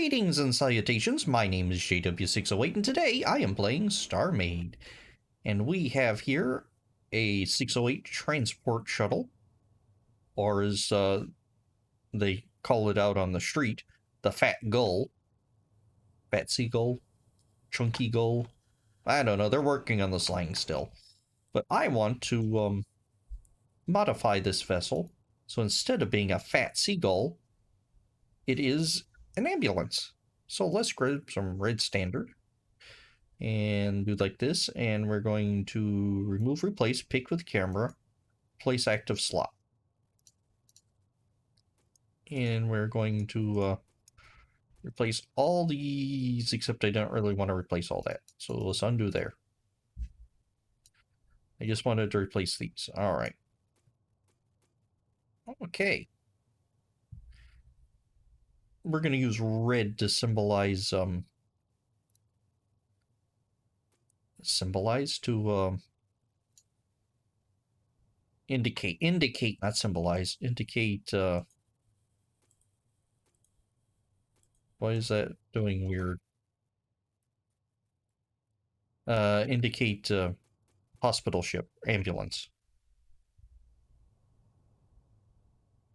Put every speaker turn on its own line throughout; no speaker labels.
Greetings and salutations, my name is JW608 and today I am playing StarMade. And we have here a 608 transport shuttle, or as they call it out on the street, the Fat Gull. Fat Seagull? Chunky Gull? I don't know, they're working on the slang still. But I want to modify this vessel, so instead of being a Fat Seagull, it is an ambulance. So let's grab some red standard and do like this, and we're going to remove, replace, pick with camera, place active slot. And we're going to replace all these, except I don't really want to replace all that. So let's undo there. I just wanted to replace these. All right. Okay. We're going to use red to symbolize indicate, not symbolize, indicate, why is that doing weird? Indicate hospital ship, ambulance.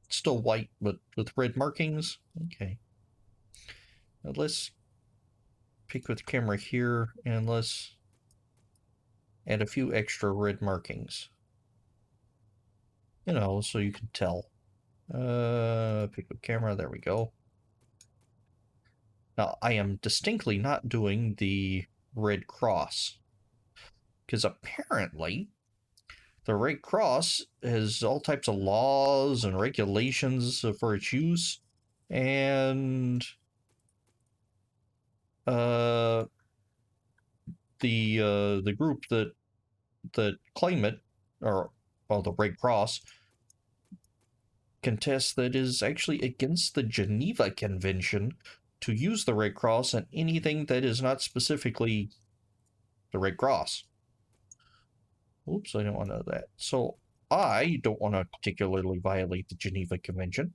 Still white, but with red markings. Okay. Now let's pick with camera here, and let's add a few extra red markings. You know, so you can tell. Pick with camera, there we go. Now, I am distinctly not doing the Red Cross, because apparently the Red Cross has all types of laws and regulations for its use, and the group that claim it, or well, the Red Cross, contests that is actually against the Geneva Convention to use the Red Cross on anything that is not specifically the Red Cross. Oops, I don't want to know that. So I don't want to particularly violate the Geneva Convention.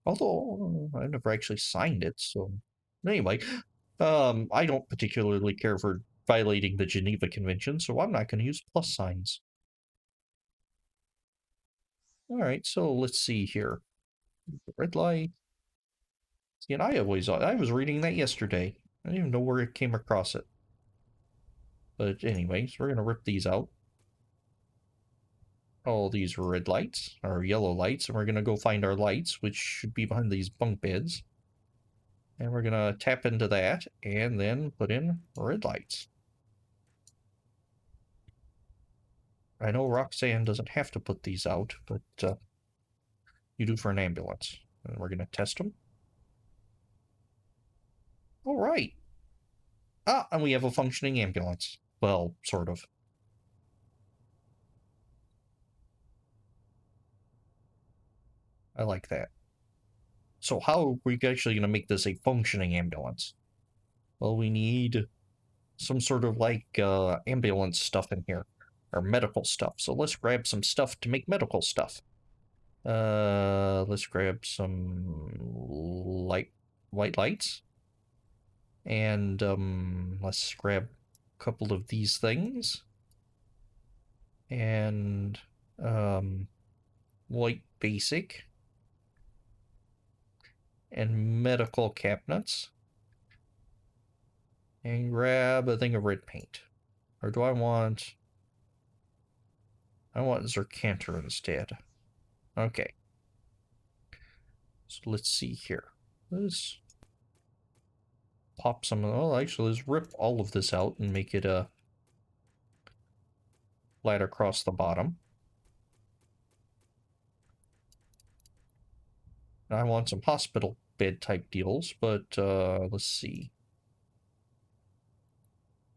Although I never actually signed it, so anyway, I don't particularly care for violating the Geneva Convention, so I'm not going to use plus signs. Alright, so let's see here. Red light. See, and I was reading that yesterday. I didn't even know where it came across it. But anyways, we're going to rip these out. All these red lights, or yellow lights, and we're going to go find our lights, which should be behind these bunk beds. And we're going to tap into that, and then put in red lights. I know Roxanne doesn't have to put these out, but you do for an ambulance. And we're going to test them. All right. Ah, and we have a functioning ambulance. Well, sort of. I like that. So how are we actually going to make this a functioning ambulance? Well, we need some sort of like ambulance stuff in here, or medical stuff. So let's grab some stuff to make medical stuff. Let's grab some white lights, and let's grab a couple of these things, and white basic, and medical cabinets, and grab a thing of red paint. Or do I want Zercanter instead. Okay. So let's see here. Let's pop some of, oh, actually, let's rip all of this out and make it a flat across the bottom. I want some hospital bed type deals, but let's see.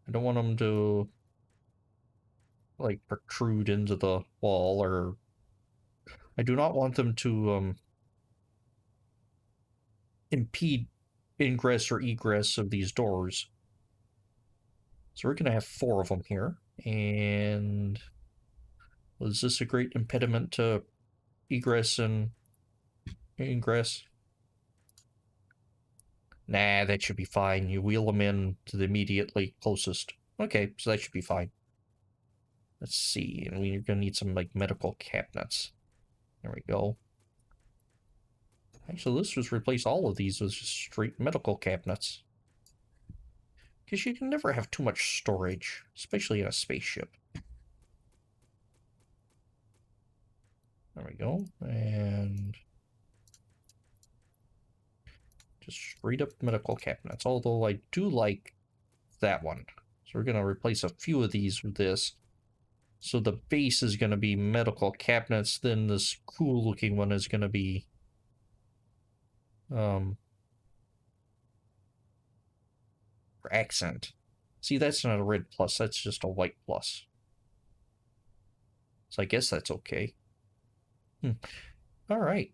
I don't want them to like protrude into the wall, or I do not want them to impede ingress or egress of these doors. So we're going to have 4 of them here. And was this a great impediment to egress and ingress? Nah, that should be fine. You wheel them in to the immediately closest. Okay, so that should be fine. Let's see, and we're gonna need some like medical cabinets. There we go. Actually, let's just replace all of these with just straight medical cabinets. Because you can never have too much storage, especially in a spaceship. There we go. And just straight up medical cabinets. Although I do like that one. So we're going to replace a few of these with this. So the base is going to be medical cabinets. Then this cool looking one is going to be for accent. See, that's not a red plus. That's just a white plus. So I guess that's okay. All right.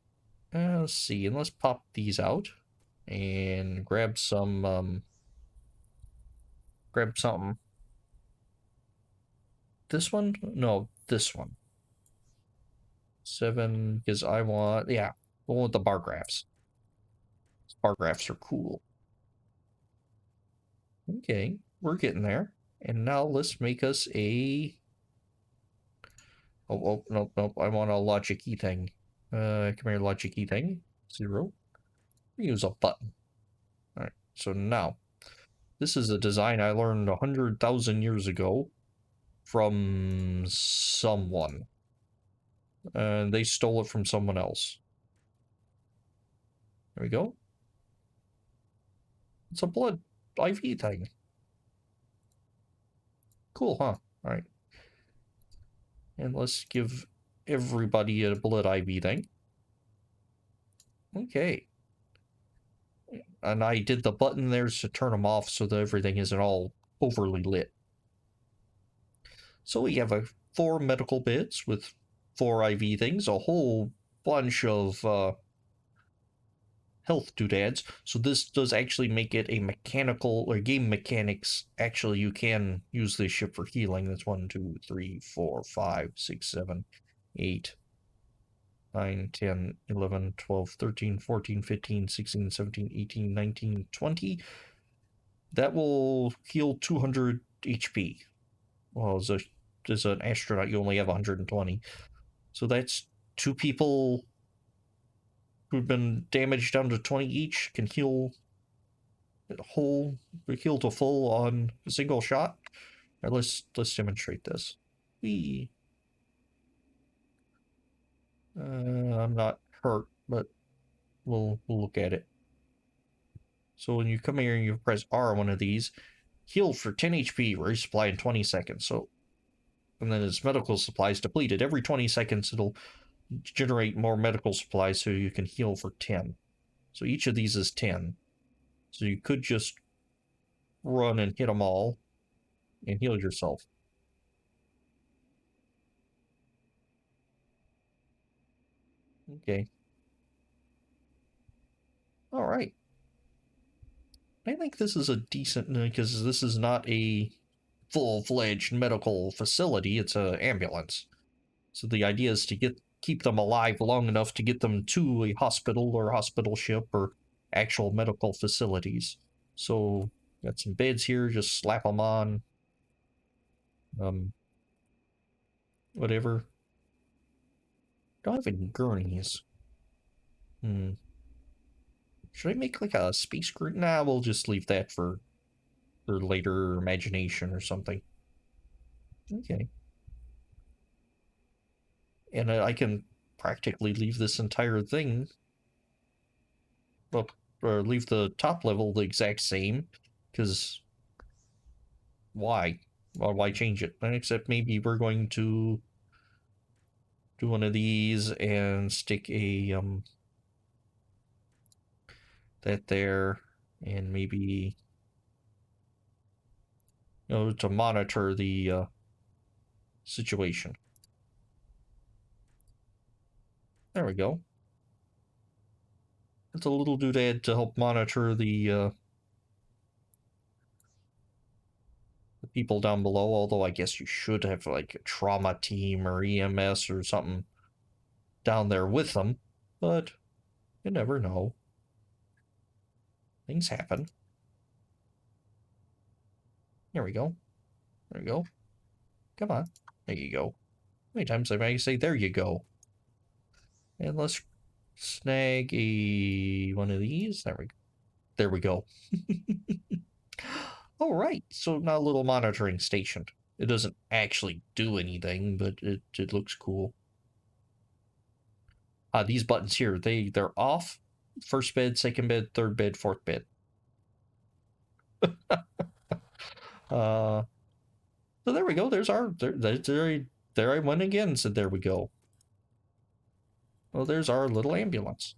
Let's see. And let's pop these out and grab some, grab something. This one? No, this one. 7, because I want, yeah, the one with the bar graphs. Bar graphs are cool. Okay, we're getting there. And now let's make us a... Oh, nope, nope, I want a logic key thing. Come here, logic key thing. 0. Use a button. Alright, so now, this is a design I learned 100,000 years ago from someone. And they stole it from someone else. There we go. It's a blood IV thing. Cool, huh? Alright. And let's give everybody a blood IV thing. Okay. And I did the button there to turn them off so that everything isn't all overly lit. So we have 4 medical beds with 4 IV things, a whole bunch of health doodads. So this does actually make it a mechanical, or game mechanics. Actually, you can use this ship for healing. That's 1, 2, 3, 4, 5, 6, 7, 8, 9, 10, 11, 12, 13, 14, 15, 16, 17, 18, 19, 20. That will heal 200 HP. Well, as an astronaut, you only have 120. So that's 2 people who've been damaged down to 20 each can heal heal to full on a single shot. All right, let's demonstrate this. I'm not hurt, but we'll look at it. So when you come here and you press R on one of these, heal for 10 HP, resupply in 20 seconds. So, and then its medical supplies depleted. Every 20 seconds, it'll generate more medical supplies so you can heal for 10. So each of these is 10. So you could just run and hit them all and heal yourself. Okay. All right. I think this is a decent, because this is not a full-fledged medical facility, it's an ambulance. So the idea is to keep them alive long enough to get them to a hospital or hospital ship or actual medical facilities. So got some beds here, just slap them on. Whatever. Don't have any gurneys. Should I make like a space gurney? Nah, we'll just leave that for later imagination or something. Okay. And I can practically leave this entire thing, well, or leave the top level the exact same, because why? Well, why change it? Except maybe we're going to do one of these and stick a that there, and maybe to monitor the situation. There we go. It's a little doodad to help monitor the people down below, although I guess you should have like a trauma team or EMS or something down there with them, but you never know. Things happen. There we go. There we go. Come on. There you go. How many times have I say there you go? And let's snag one of these. There we go. All right. So now a little monitoring station. It doesn't actually do anything, but it looks cool. These buttons here, they're off. First bed, second bed, third bed, fourth bed. So there we go. There's our there I went again. So there we go. Well, there's our little ambulance.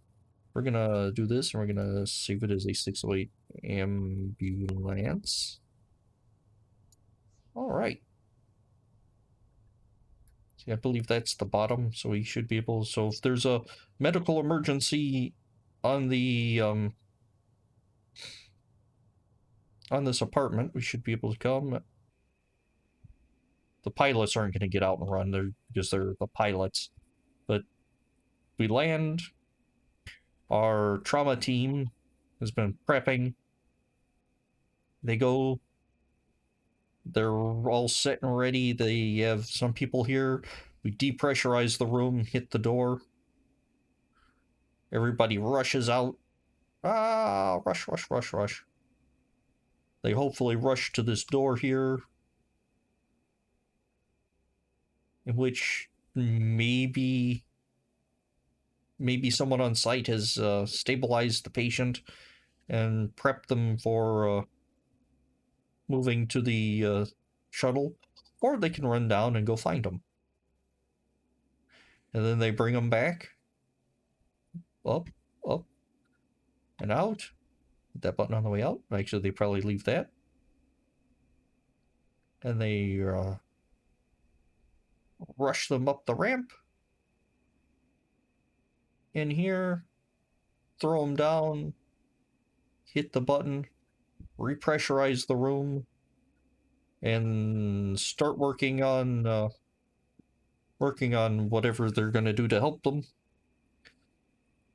We're gonna do this, and we're gonna save it as a 608 ambulance. All right. See, I believe that's the bottom, so we should be able. So if there's a medical emergency on the on this apartment, we should be able to come. The pilots aren't going to get out and run there because they're the pilots, but we land. Our trauma team has been prepping. They go. They're all set and ready. They have some people here. We depressurize the room, hit the door. Everybody rushes out. Rush, rush, rush, rush. They hopefully rush to this door here, in which maybe someone on site has stabilized the patient and prepped them for moving to the shuttle, or they can run down and go find them. And then they bring them back. Up, up, and out. Hit that button on the way out. Actually, they probably leave that. And they rush them up the ramp. In here, throw them down, hit the button, repressurize the room, and start working on whatever they're going to do to help them.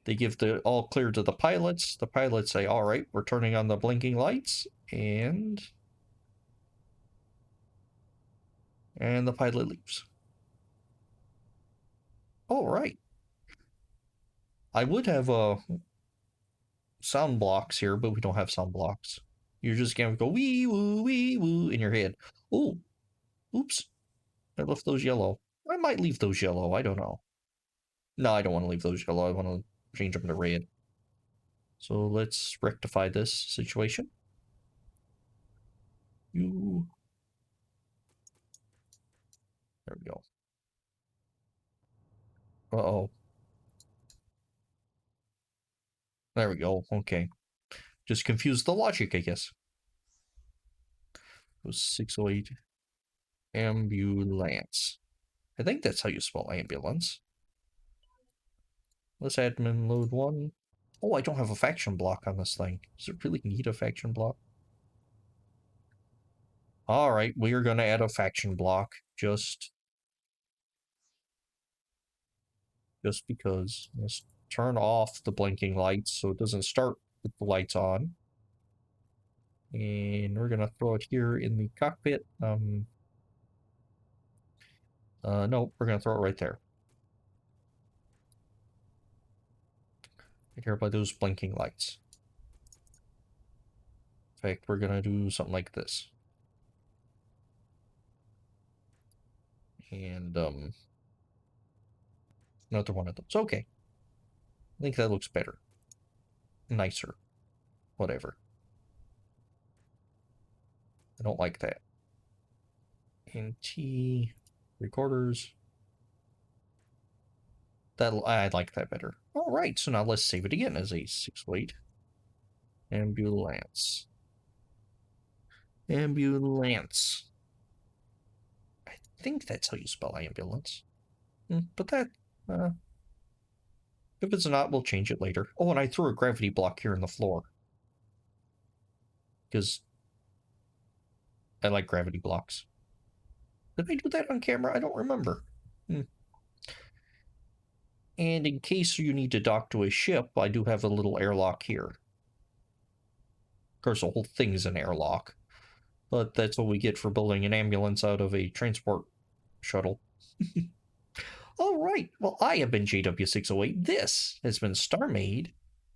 They give the all clear to the pilots. The pilots say, all right, we're turning on the blinking lights, and the pilot leaves. All right. I would have sound blocks here, but we don't have sound blocks. You're just going to go wee woo in your head. Oh, oops. I left those yellow. I might leave those yellow. I don't know. No, I don't want to leave those yellow. I want to change them to red. So let's rectify this situation. There we go. Uh-oh. There we go. Okay. Just confused the logic, I guess. It was 608 ambulance. I think that's how you spell ambulance. Let's admin load 1. Oh, I don't have a faction block on this thing. Does it really need a faction block? All right, we are going to add a faction block just because. Let's turn off the blinking lights so it doesn't start with the lights on. And we're going to throw it here in the cockpit. No, we're going to throw it right there. Right here by those blinking lights. In fact, we're going to do something like this. And another one of those. Okay. I think that looks better. Nicer. Whatever. I don't like that. NT recorders. I like that better. All right, so now let's save it again as a 608 ambulance. Ambulance. I think that's how you spell ambulance. But that, if it's not, we'll change it later. Oh, and I threw a gravity block here in the floor. Because I like gravity blocks. Did I do that on camera? I don't remember. And in case you need to dock to a ship, I do have a little airlock here. course, the whole thing's an airlock. But that's what we get for building an ambulance out of a transport shuttle. All right, well, I have been JW608. This has been StarMade,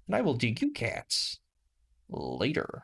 and I will dig you cats later.